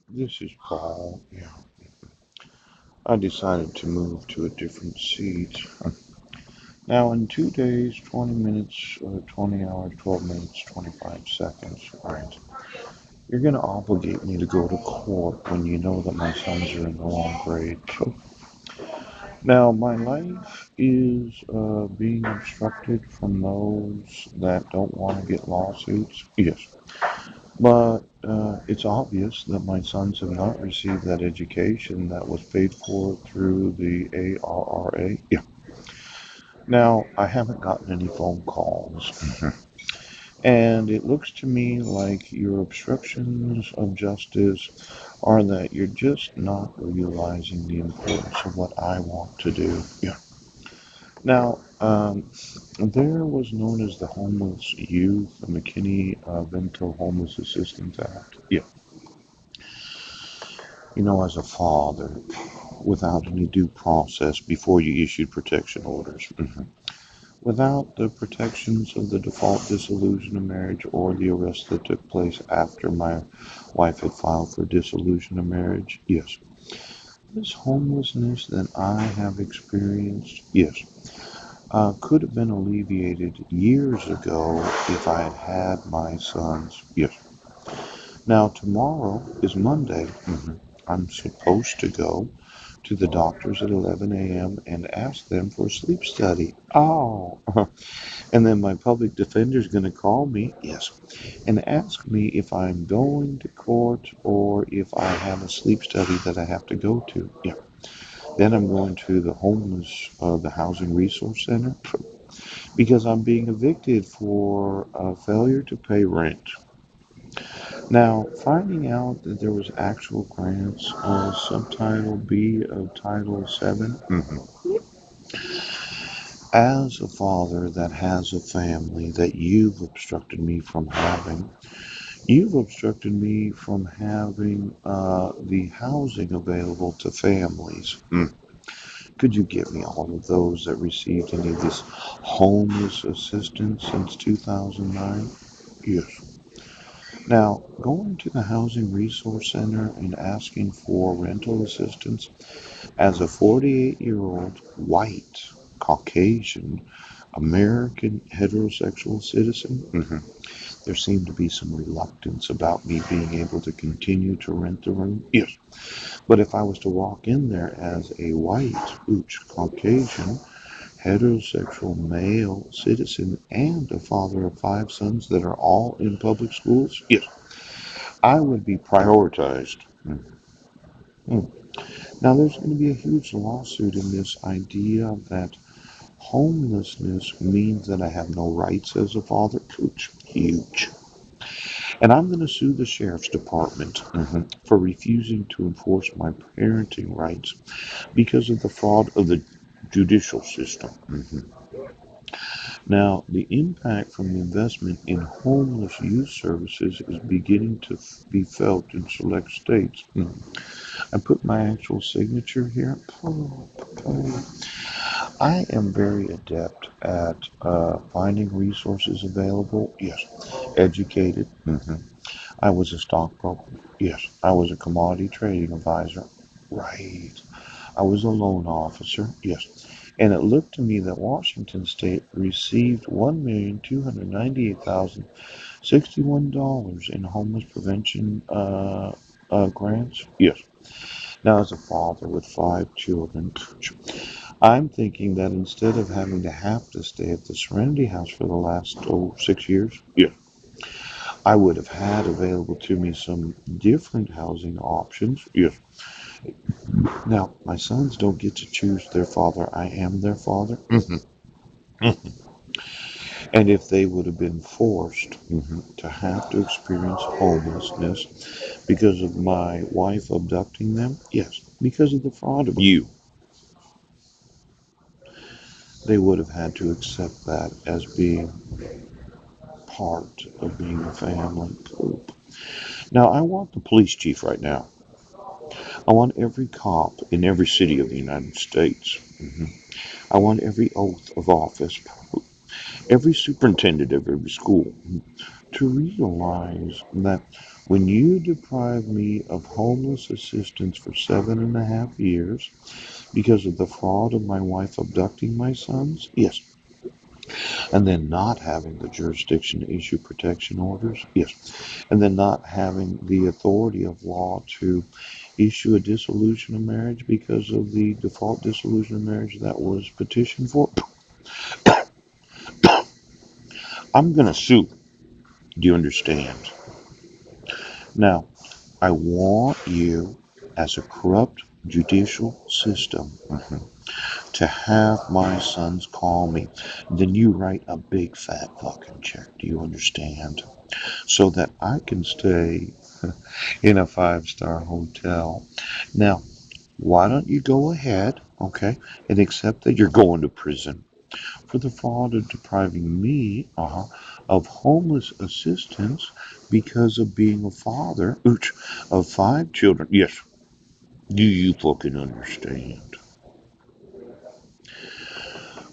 This is Paul. Yeah. I decided to move to a different seat. Now, in 2 days, 20 minutes, 20 hours, 12 minutes, 25 seconds, right? You're going to obligate me to go to court when you know that my sons are in the wrong grade. So, now, my life is being obstructed from those that don't want to get lawsuits. Yes. But it's obvious that my sons have not received that education that was paid for through the ARRA. Yeah. Now, I haven't gotten any phone calls. And it looks to me like your obstructions of justice are that you're just not realizing the importance of what I want to do. Yeah. Now, there was known as the Homeless Youth, the McKinney Vento Homeless Assistance Act. Yeah. As a father, without any due process before you issued protection orders. Without the protections of the default dissolution of marriage or the arrest that took place after my wife had filed for dissolution of marriage, yes. This homelessness that I have experienced, yes, could have been alleviated years ago if I had had my sons, yes. Now, tomorrow is Monday. I'm supposed to go to the doctors at 11 a.m. and ask them for a sleep study. Oh, and then my public defender is going to call me, yes, and ask me if I'm going to court or if I have a sleep study that I have to go to. Yeah. Then I'm going to the housing resource center because I'm being evicted for failure to pay rent. Now, finding out that there was actual grants, subtitle B of Title 7. As a father that has a family that you've obstructed me from having, you've obstructed me from having the housing available to families. Could you give me all of those that received any of this homeless assistance since 2009? Yes. Now, going to the Housing Resource Center and asking for rental assistance as a 48-year-old white Caucasian American heterosexual citizen, there seemed to be some reluctance about me being able to continue to rent the room. Yes. But if I was to walk in there as a white, Caucasian, heterosexual male citizen and a father of five sons that are all in public schools, yes, I would be prioritized. Mhm. Now, there's going to be a huge lawsuit in this idea that homelessness means that I have no rights as a father. Huge. And I'm going to sue the sheriff's department for refusing to enforce my parenting rights because of the fraud of the judicial system. Now, the impact from the investment in homeless youth services is beginning to be felt in select states. I put my actual signature here. I am very adept at finding resources available. Yes. Educated. I was a stockbroker. Yes. I was a commodity trading advisor. Right. I was a loan officer. Yes. And it looked to me that Washington State received $1,298,061 in homeless prevention grants. Yes. Now, as a father with five children, I'm thinking that instead of having to have to stay at the Serenity House for the last 6 years, yeah, I would have had available to me some different housing options. Yes. Now, my sons don't get to choose their father. I am their father. And if they would have been forced to have to experience homelessness because of my wife abducting them, yes, because of the fraud of you, they would have had to accept that as being part of being a family. Now, I want the police chief right now. I want every cop in every city of the United States. I want every oath of office. every superintendent of every school to realize that when you deprive me of homeless assistance for 7.5 years because of the fraud of my wife abducting my sons, yes, and then not having the jurisdiction to issue protection orders, yes, and then not having the authority of law to issue a dissolution of marriage because of the default dissolution of marriage that was petitioned for, I'm going to sue. Do you understand? Now, I want you, as a corrupt judicial system, to have my sons call me. Then you write a big fat fucking check. Do you understand? So that I can stay in a 5-star hotel. Now, why don't you go ahead, okay, and accept that you're going to prison for the fraud of depriving me of homeless assistance because of being a father of 5 children. Yes, do you fucking understand?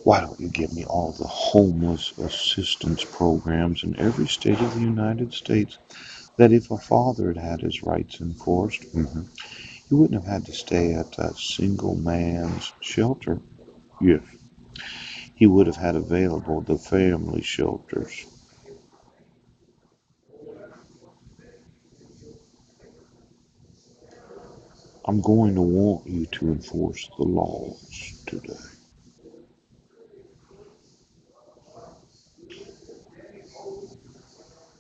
Why don't you give me all the homeless assistance programs in every state of the United States that if a father had had his rights enforced, he wouldn't have had to stay at a single man's shelter. Yes, he would have had available the family shelters. I'm going to want you to enforce the laws today.